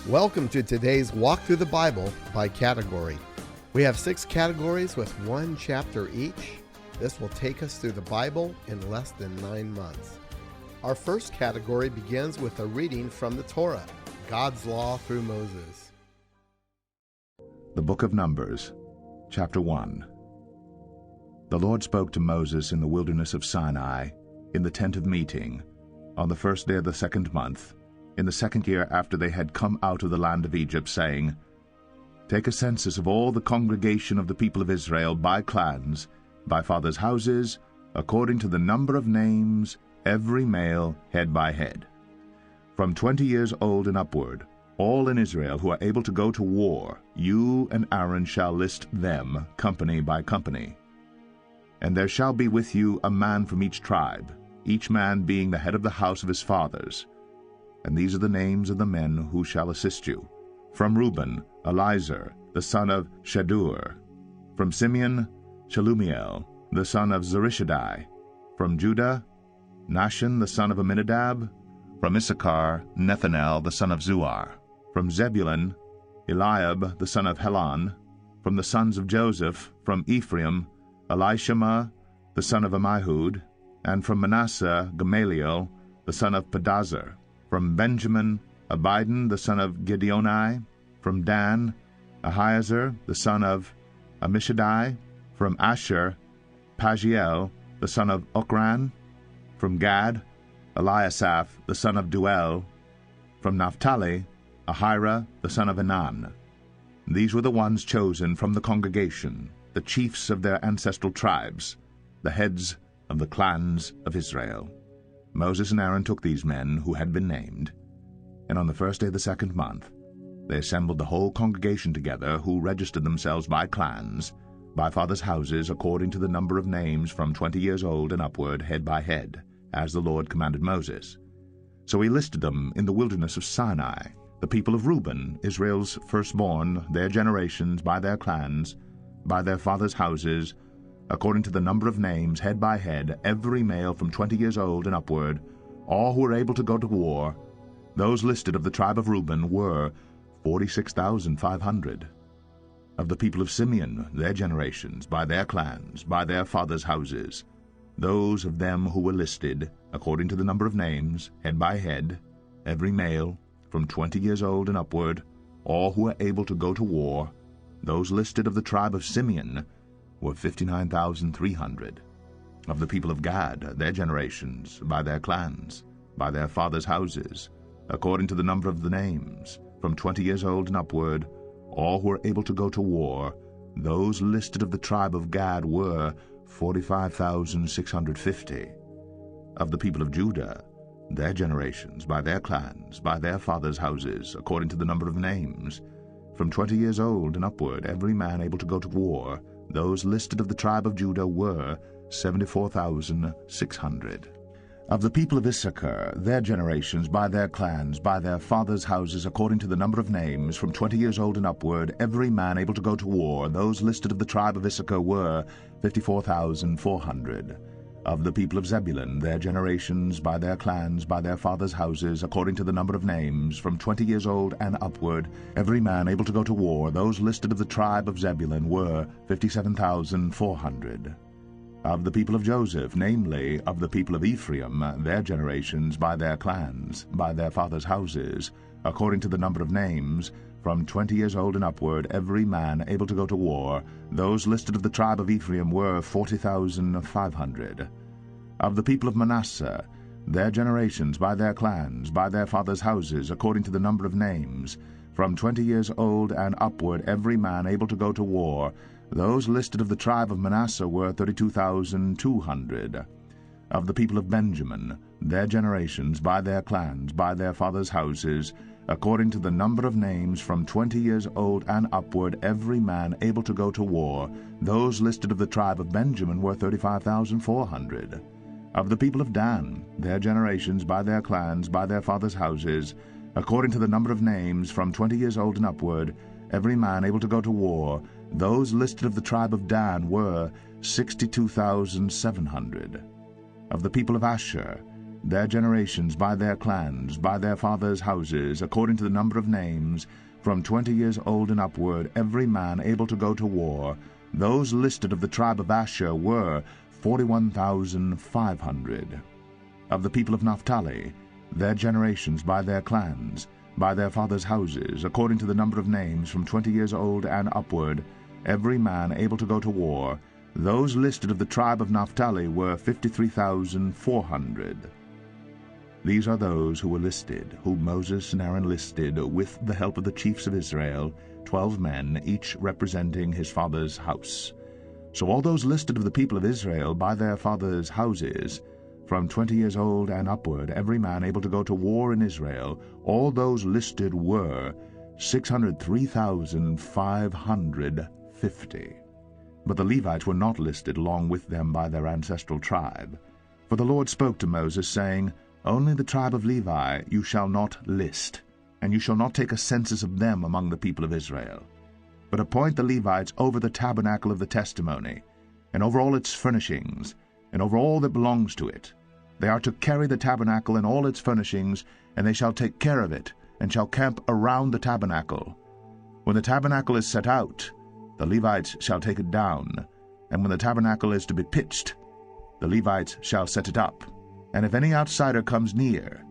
Welcome to today's Walk Through the Bible by category. We have 6 categories with 1 chapter each. This will take us through the Bible in less than 9 months. Our first category begins with a reading from the Torah, God's law through Moses. The Book of Numbers, Chapter 1. The Lord spoke to Moses in the wilderness of Sinai, in the tent of meeting, on the first day of the 2nd month, in the 2nd year after they had come out of the land of Egypt, saying, Take a census of all the congregation of the people of Israel by clans, by fathers' houses, according to the number of names, every male, head by head. From 20 years old and upward, all in Israel who are able to go to war, you and Aaron shall list them, company by company. And there shall be with you a man from each tribe, each man being the head of the house of his fathers. And these are the names of the men who shall assist you. From Reuben, Elizur, the son of Shedeur. From Simeon, Shelumiel, the son of Zurishaddai. From Judah, Nahshon, the son of Amminadab. From Issachar, Nethanel, the son of Zuar. From Zebulun, Eliab, the son of Helon. From the sons of Joseph, from Ephraim, Elishama, the son of Ammihud. And from Manasseh, Gamaliel, the son of Pedahzur. From Benjamin, Abidan, the son of Gideoni. From Dan, Ahiezer, the son of Ammishaddai. From Asher, Pagiel, the son of Okran. From Gad, Eliasaph, the son of Duel. From Naphtali, Ahira, the son of Enan. These were the ones chosen from the congregation, the chiefs of their ancestral tribes, the heads of the clans of Israel. Moses and Aaron took these men who had been named, and on the first day of the 2nd month they assembled the whole congregation together, who registered themselves by clans, by fathers' houses, according to the number of names, from 20 years old and upward, head by head, as the Lord commanded Moses. So he listed them in the wilderness of Sinai, the people of Reuben, Israel's firstborn, their generations, by their clans, by their fathers' houses, according to the number of names, head by head, every male from 20 years old and upward, all who were able to go to war. Those listed of the tribe of Reuben were 46,500. Of the people of Simeon, their generations, by their clans, by their fathers' houses, those of them who were listed, according to the number of names, head by head, every male from 20 years old and upward, all who were able to go to war, those listed of the tribe of Simeon were 59,300. Of the people of Gad, their generations, by their clans, by their fathers' houses, according to the number of the names, from 20 years old and upward, all who were able to go to war, those listed of the tribe of Gad were 45,650. Of the people of Judah, their generations, by their clans, by their fathers' houses, according to the number of names, from 20 years old and upward, every man able to go to war, those listed of the tribe of Judah were 74,600. Of the people of Issachar, their generations, by their clans, by their fathers' houses, according to the number of names, from 20 years old and upward, every man able to go to war, those listed of the tribe of Issachar were 54,400. Of the people of Zebulun, their generations, by their clans, by their fathers' houses, according to the number of names, from 20 years old and upward, every man able to go to war, those listed of the tribe of Zebulun were 57,400. Of the people of Joseph, namely, of the people of Ephraim, their generations, by their clans, by their fathers' houses, according to the number of names, from 20 years old and upward, every man able to go to war, those listed of the tribe of Ephraim were 40,500. Of the people of Manasseh, their generations, by their clans, by their fathers' houses, according to the number of names, from 20 years old and upward, every man able to go to war, those listed of the tribe of Manasseh were 32,200. Of the people of Benjamin, their generations, by their clans, by their fathers' houses, according to the number of names, from 20 years old and upward, every man able to go to war, those listed of the tribe of Benjamin were 35,400. Of the people of Dan, their generations, by their clans, by their fathers' houses, according to the number of names, from 20 years old and upward, every man able to go to war, those listed of the tribe of Dan were 62,700. Of the people of Asher, their generations by their clans, by their fathers' houses, according to the number of names, from 20 years old and upward, every man able to go to war, those listed of the tribe of Asher were 41,500. Of the people of Naphtali, their generations by their clans, by their fathers' houses, according to the number of names, from 20 years old and upward, every man able to go to war, those listed of the tribe of Naphtali were 53,400. These are those who were listed, whom Moses and Aaron listed with the help of the chiefs of Israel, 12 men, each representing his father's house. So all those listed of the people of Israel by their fathers' houses, from 20 years old and upward, every man able to go to war in Israel, all those listed were 603,550. But the Levites were not listed along with them by their ancestral tribe. For the Lord spoke to Moses, saying, Only the tribe of Levi you shall not list, and you shall not take a census of them among the people of Israel. But appoint the Levites over the tabernacle of the testimony, and over all its furnishings, and over all that belongs to it. They are to carry the tabernacle and all its furnishings, and they shall take care of it, and shall camp around the tabernacle. When the tabernacle is set out, the Levites shall take it down, and when the tabernacle is to be pitched, the Levites shall set it up. And if any outsider comes near,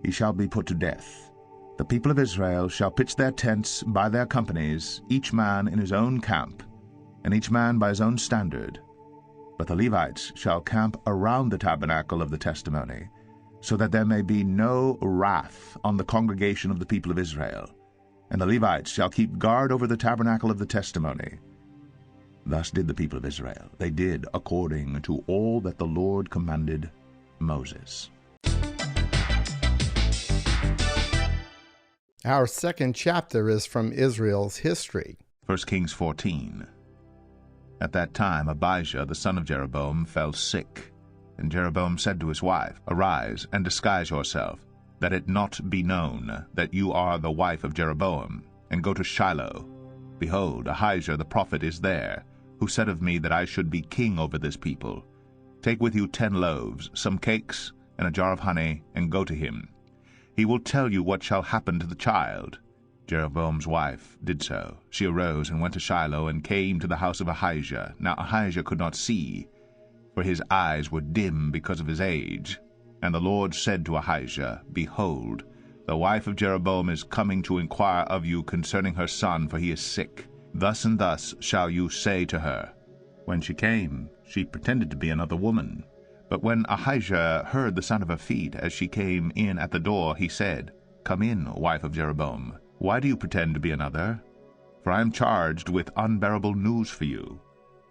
he shall be put to death. The people of Israel shall pitch their tents by their companies, each man in his own camp, and each man by his own standard. But the Levites shall camp around the tabernacle of the testimony, so that there may be no wrath on the congregation of the people of Israel. And the Levites shall keep guard over the tabernacle of the testimony. Thus did the people of Israel. They did according to all that the Lord commanded Moses. Our second chapter is from Israel's history. 1 Kings 14. At that time Abijah the son of Jeroboam fell sick, and Jeroboam said to his wife, Arise, and disguise yourself, that it not be known that you are the wife of Jeroboam, and go to Shiloh. Behold, Ahijah the prophet is there, who said of me that I should be king over this people. Take with you 10 loaves, some cakes, and a jar of honey, and go to him. He will tell you what shall happen to the child. Jeroboam's wife did so. She arose and went to Shiloh, and came to the house of Ahijah. Now Ahijah could not see, for his eyes were dim because of his age. And the Lord said to Ahijah, Behold, the wife of Jeroboam is coming to inquire of you concerning her son, for he is sick. Thus and thus shall you say to her. When she came, she pretended to be another woman. But when Ahijah heard the sound of her feet as she came in at the door, he said, Come in, wife of Jeroboam. Why do you pretend to be another? For I am charged with unbearable news for you.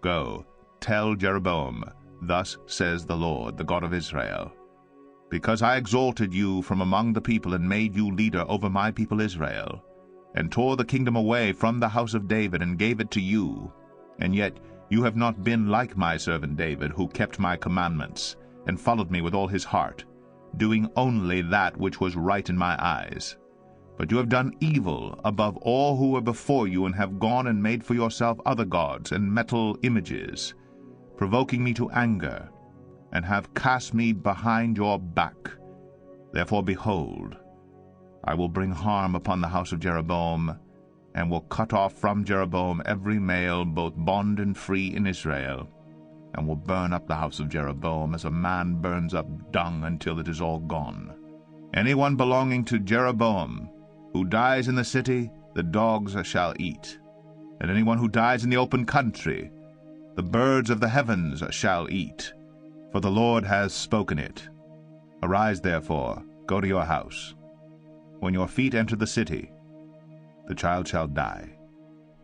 Go, tell Jeroboam, Thus says the Lord, the God of Israel. Because I exalted you from among the people, and made you leader over my people Israel, and tore the kingdom away from the house of David, and gave it to you, and yet you have not been like my servant David, who kept my commandments, and followed me with all his heart, doing only that which was right in my eyes. But you have done evil above all who were before you, and have gone and made for yourself other gods and metal images, provoking me to anger, and have cast me behind your back. Therefore, behold, I will bring harm upon the house of Jeroboam, and will cut off from Jeroboam every male, both bond and free, in Israel, and will burn up the house of Jeroboam as a man burns up dung until it is all gone. Anyone belonging to Jeroboam who dies in the city, the dogs shall eat, and anyone who dies in the open country, the birds of the heavens shall eat. For the Lord has spoken it. Arise, therefore, go to your house. When your feet enter the city, the child shall die,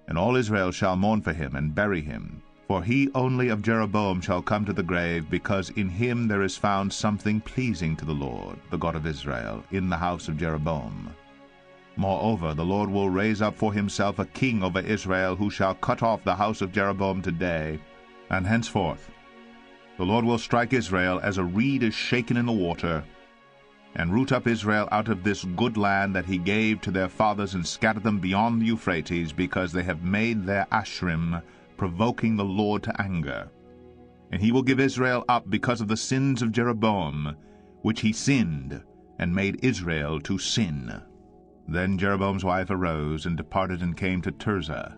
and all Israel shall mourn for him and bury him. For he only of Jeroboam shall come to the grave, because in him there is found something pleasing to the Lord, the God of Israel, in the house of Jeroboam. Moreover, the Lord will raise up for himself a king over Israel, who shall cut off the house of Jeroboam today, and henceforth the Lord will strike Israel as a reed is shaken in the water, and root up Israel out of this good land that he gave to their fathers, and scatter them beyond the Euphrates, because they have made their Ashrim, provoking the Lord to anger. And he will give Israel up because of the sins of Jeroboam, which he sinned, and made Israel to sin. Then Jeroboam's wife arose, and departed, and came to Tirzah.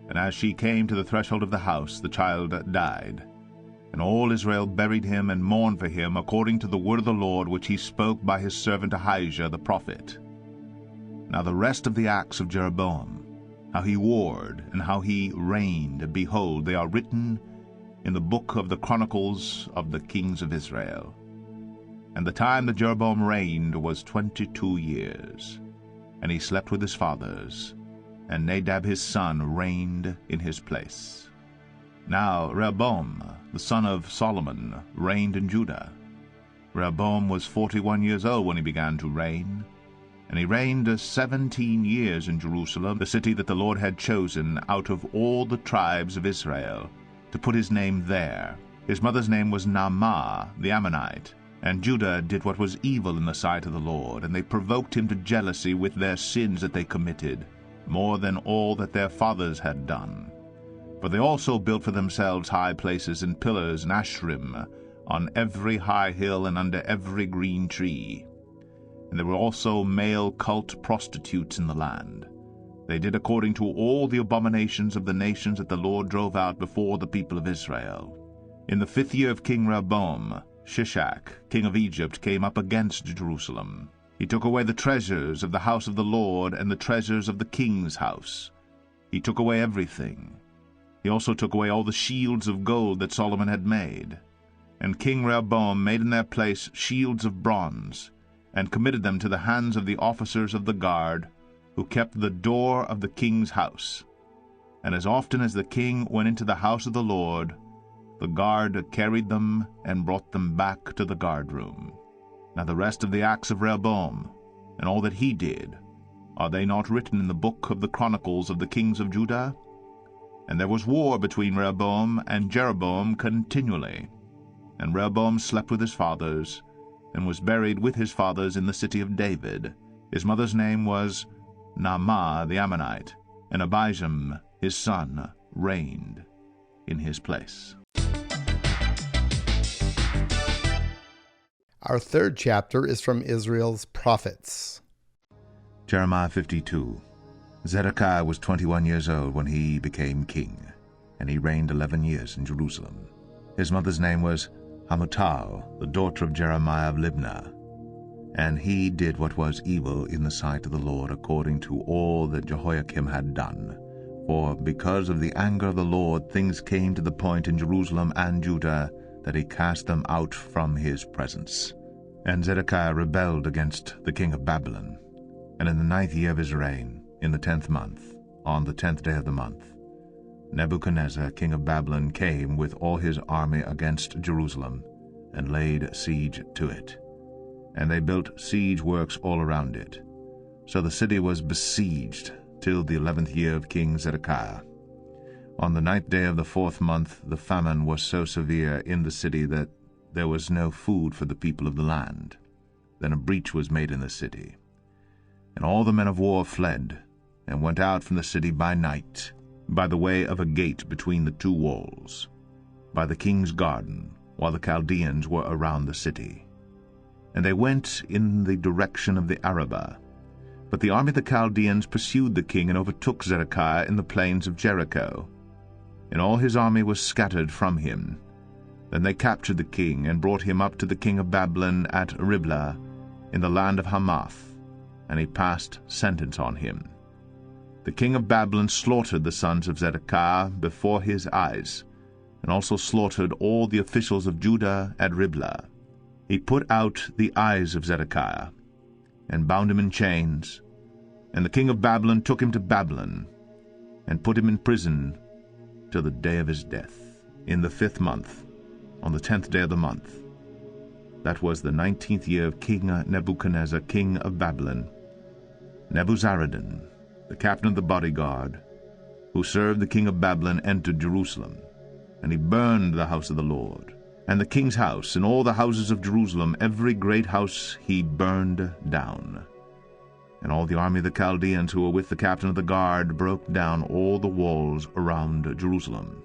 And as she came to the threshold of the house, the child died. And all Israel buried him, and mourned for him, according to the word of the Lord, which he spoke by his servant Ahijah the prophet. Now the rest of the acts of Jeroboam, how he warred, and how he reigned, behold, they are written in the book of the Chronicles of the kings of Israel. And the time that Jeroboam reigned was 22 years. And he slept with his fathers, and Nadab his son reigned in his place. Now Rehoboam, the son of Solomon, reigned in Judah. Rehoboam was 41 years old when he began to reign, and he reigned 17 years in Jerusalem, the city that the Lord had chosen out of all the tribes of Israel, to put his name there. His mother's name was Naamah the Ammonite. And Judah did what was evil in the sight of the Lord, and they provoked him to jealousy with their sins that they committed, more than all that their fathers had done. For they also built for themselves high places and pillars and Asherim on every high hill and under every green tree. And there were also male cult prostitutes in the land. They did according to all the abominations of the nations that the Lord drove out before the people of Israel. In the 5th year of King Rehoboam, Shishak, king of Egypt, came up against Jerusalem. He took away the treasures of the house of the Lord and the treasures of the king's house. He took away everything. He also took away all the shields of gold that Solomon had made. And King Rehoboam made in their place shields of bronze, and committed them to the hands of the officers of the guard, who kept the door of the king's house. And as often as the king went into the house of the Lord, the guard carried them and brought them back to the guard-room. Now the rest of the acts of Rehoboam, and all that he did, are they not written in the book of the Chronicles of the kings of Judah? And there was war between Rehoboam and Jeroboam continually. And Rehoboam slept with his fathers, and was buried with his fathers in the city of David. His mother's name was Naamah the Ammonite, and Abijam his son reigned in his place. Our third chapter is from Israel's prophets. Jeremiah 52. Zedekiah was 21 years old when he became king, and he reigned 11 years in Jerusalem. His mother's name was Hamutal, the daughter of Jeremiah of Libnah. And he did what was evil in the sight of the Lord, according to all that Jehoiakim had done. For because of the anger of the Lord, things came to the point in Jerusalem and Judah that he cast them out from his presence. And Zedekiah rebelled against the king of Babylon. And in the 9th year of his reign, in the 10th month, on the 10th day of the month, Nebuchadnezzar king of Babylon came with all his army against Jerusalem, and laid siege to it. And they built siege works all around it. So the city was besieged till the 11th year of King Zedekiah. On the 9th day of the 4th month, the famine was so severe in the city that there was no food for the people of the land. Then a breach was made in the city. And all the men of war fled, and went out from the city by night, by the way of a gate between the two walls, by the king's garden, while the Chaldeans were around the city. And they went in the direction of the Arabah. But the army of the Chaldeans pursued the king and overtook Zedekiah in the plains of Jericho. And all his army was scattered from him. Then they captured the king, and brought him up to the king of Babylon at Riblah, in the land of Hamath, and he passed sentence on him. The king of Babylon slaughtered the sons of Zedekiah before his eyes, and also slaughtered all the officials of Judah at Riblah. He put out the eyes of Zedekiah, and bound him in chains, and the king of Babylon took him to Babylon, and put him in prison till the day of his death, in the 5th month, on the 10th day of the month. That was the 19th year of King Nebuchadnezzar, king of Babylon. Nebuzaradan, the captain of the bodyguard, who served the king of Babylon, entered Jerusalem, and he burned the house of the Lord, and the king's house, and all the houses of Jerusalem, every great house he burned down. And all the army of the Chaldeans who were with the captain of the guard broke down all the walls around Jerusalem.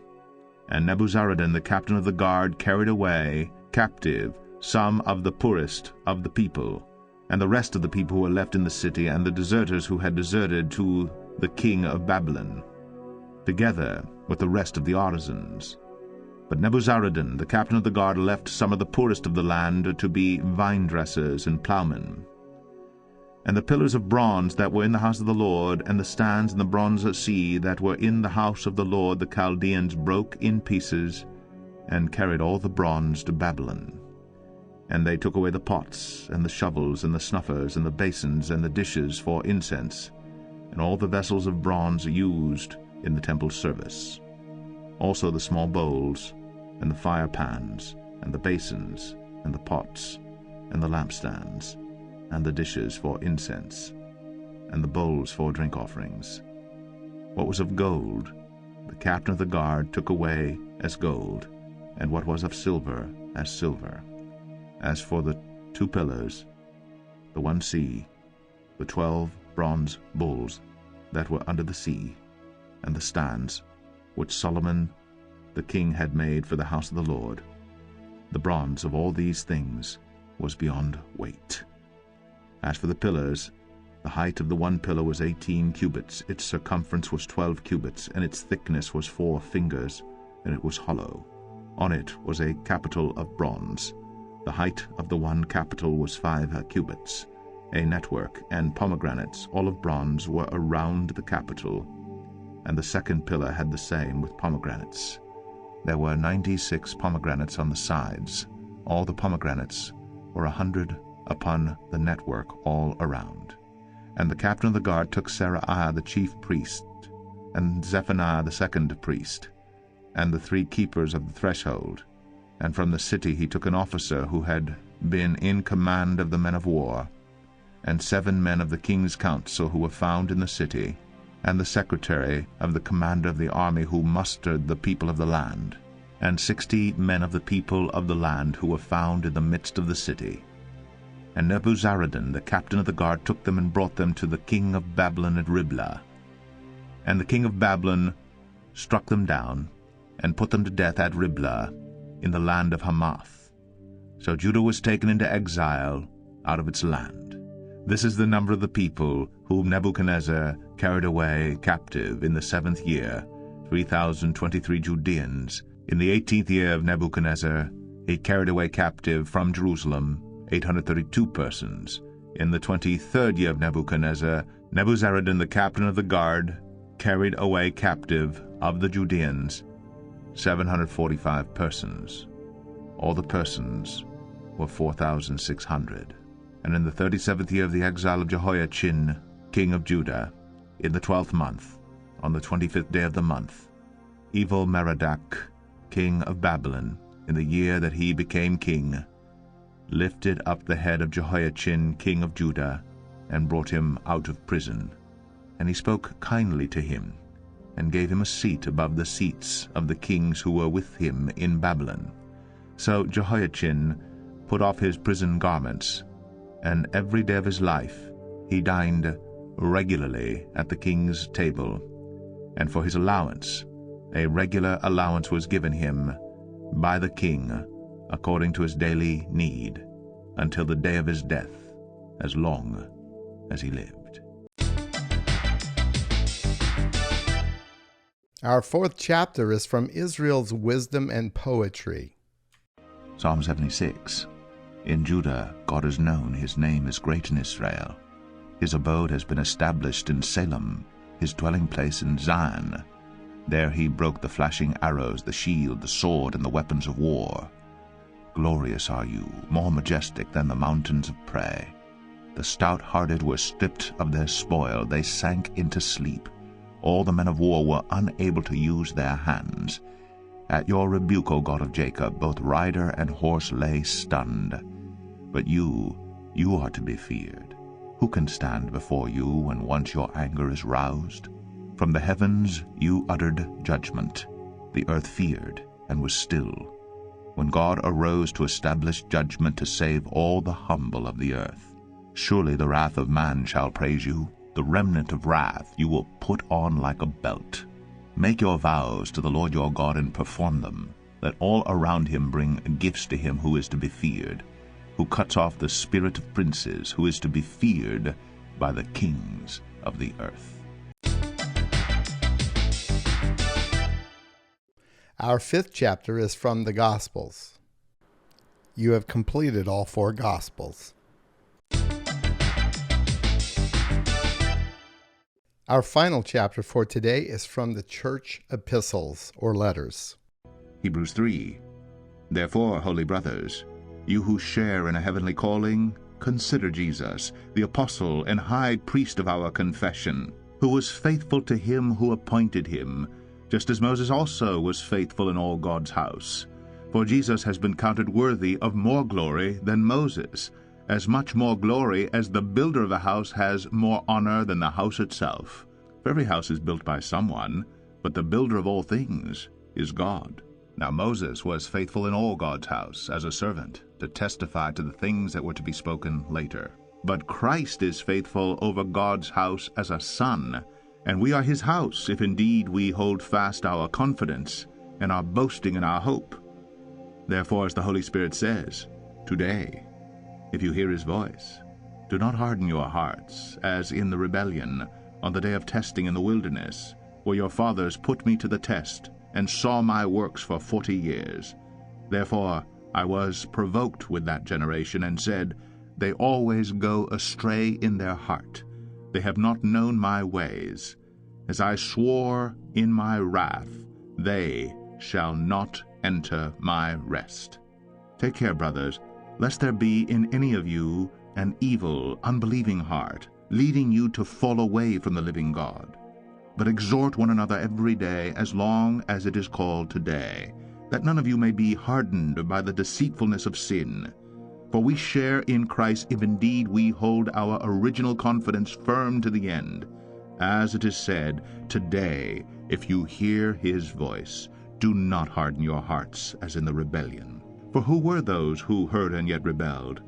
And Nebuzaradan, the captain of the guard, carried away captive some of the poorest of the people, and the rest of the people who were left in the city, and the deserters who had deserted to the king of Babylon, together with the rest of the artisans. But Nebuzaradan, the captain of the guard, left some of the poorest of the land to be vine-dressers and plowmen. And the pillars of bronze that were in the house of the Lord, and the stands and the bronze sea that were in the house of the Lord, the Chaldeans broke in pieces, and carried all the bronze to Babylon. And they took away the pots, and the shovels, and the snuffers, and the basins, and the dishes for incense, and all the vessels of bronze used in the temple service. Also the small bowls, and the fire pans, and the basins, and the pots, and the lampstands, and the dishes for incense, and the bowls for drink offerings. What was of gold, the captain of the guard took away as gold, and what was of silver as silver. As for the 2 pillars, the 1 sea, the 12 bronze bulls that were under the sea, and the stands which Solomon the king had made for the house of the Lord, the bronze of all these things was beyond weight. As for the pillars, the height of the 1 pillar was 18 cubits, its circumference was 12 cubits, and its thickness was 4 fingers, and it was hollow. On it was a capital of bronze. The height of the 1 capital was 5 cubits. A network and pomegranates, all of bronze, were around the capital, and the 2nd pillar had the same with pomegranates. There were 96 pomegranates on the sides. All the pomegranates were 100 upon the network all around. And the captain of the guard took Seraiah the chief priest, and Zephaniah the 2nd priest, and the 3 keepers of the threshold. And from the city he took an officer who had been in command of the men of war, and 7 men of the king's council who were found in the city, and the secretary of the commander of the army who mustered the people of the land, and 60 men of the people of the land who were found in the midst of the city. And Nebuzaradan, the captain of the guard, took them and brought them to the king of Babylon at Riblah. And the king of Babylon struck them down, and put them to death at Riblah, in the land of Hamath. So Judah was taken into exile out of its land. This is the number of the people whom Nebuchadnezzar carried away captive in the 7th year, 3,023 Judeans. In the 18th year of Nebuchadnezzar, he carried away captive from Jerusalem 832 persons. In the 23rd year of Nebuchadnezzar, Nebuzaradan, the captain of the guard, carried away captive of the Judeans 745 persons. All the persons were 4,600. And in the 37th year of the exile of Jehoiachin, king of Judah, in the 12th month, on the 25th day of the month, Evil-Merodach, king of Babylon, in the year that he became king, lifted up the head of Jehoiachin, king of Judah, and brought him out of prison. And he spoke kindly to him, and gave him a seat above the seats of the kings who were with him in Babylon. So Jehoiachin put off his prison garments, and every day of his life he dined regularly at the king's table, and for his allowance a regular allowance was given him by the king according to his daily need, until the day of his death, as long as he lived. Our 4th chapter is from Israel's Wisdom and Poetry. Psalm 76. In Judah God is known, his name is great in Israel. His abode has been established in Salem, his dwelling place in Zion. There he broke the flashing arrows, the shield, the sword, and the weapons of war. Glorious are you, more majestic than the mountains of prey. The stout-hearted were stripped of their spoil, they sank into sleep. All the men of war were unable to use their hands. At your rebuke, O God of Jacob, both rider and horse lay stunned. But you are to be feared. Who can stand before you when once your anger is roused? From the heavens you uttered judgment. The earth feared and was still. When God arose to establish judgment to save all the humble of the earth. Surely the wrath of man shall praise you. The remnant of wrath you will put on like a belt. Make your vows to the Lord your God and perform them. Let all around him bring gifts to him who is to be feared. who cuts off the spirit of princes, who is to be feared by the kings of the earth. Our fifth chapter is from the Gospels. You have completed all 4 Gospels. Our final chapter for today is from the church epistles, or letters. Hebrews 3. Therefore, holy brothers, you who share in a heavenly calling, consider Jesus, the apostle and high priest of our confession, who was faithful to him who appointed him, just as Moses also was faithful in all God's house. For Jesus has been counted worthy of more glory than Moses, as much more glory as the builder of a house has more honor than the house itself. For every house is built by someone, but the builder of all things is God. Now Moses was faithful in all God's house as a servant, to testify to the things that were to be spoken later. But Christ is faithful over God's house as a son, and we are his house, if indeed we hold fast our confidence and are boasting in our hope. Therefore, as the Holy Spirit says, today, if you hear his voice, do not harden your hearts, as in the rebellion, on the day of testing in the wilderness, where your fathers put me to the test, and saw my works for 40 years. Therefore I was provoked with that generation, and said, they always go astray in their heart. They have not known my ways. As I swore in my wrath, they shall not enter my rest. Take care, brothers, lest there be in any of you an evil, unbelieving heart, leading you to fall away from the living God. But exhort one another every day, as long as it is called today, that none of you may be hardened by the deceitfulness of sin. For we share in Christ if indeed we hold our original confidence firm to the end. As it is said, today, if you hear his voice, do not harden your hearts as in the rebellion. For who were those who heard and yet rebelled?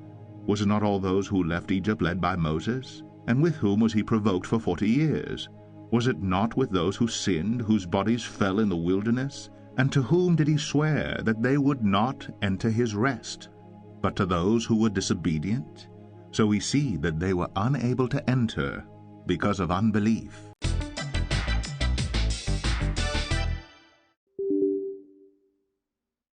Was it not all those who left Egypt led by Moses? And with whom was he provoked for 40 years? Was it not with those who sinned, whose bodies fell in the wilderness? And to whom did he swear that they would not enter his rest? But to those who were disobedient? So we see that they were unable to enter because of unbelief.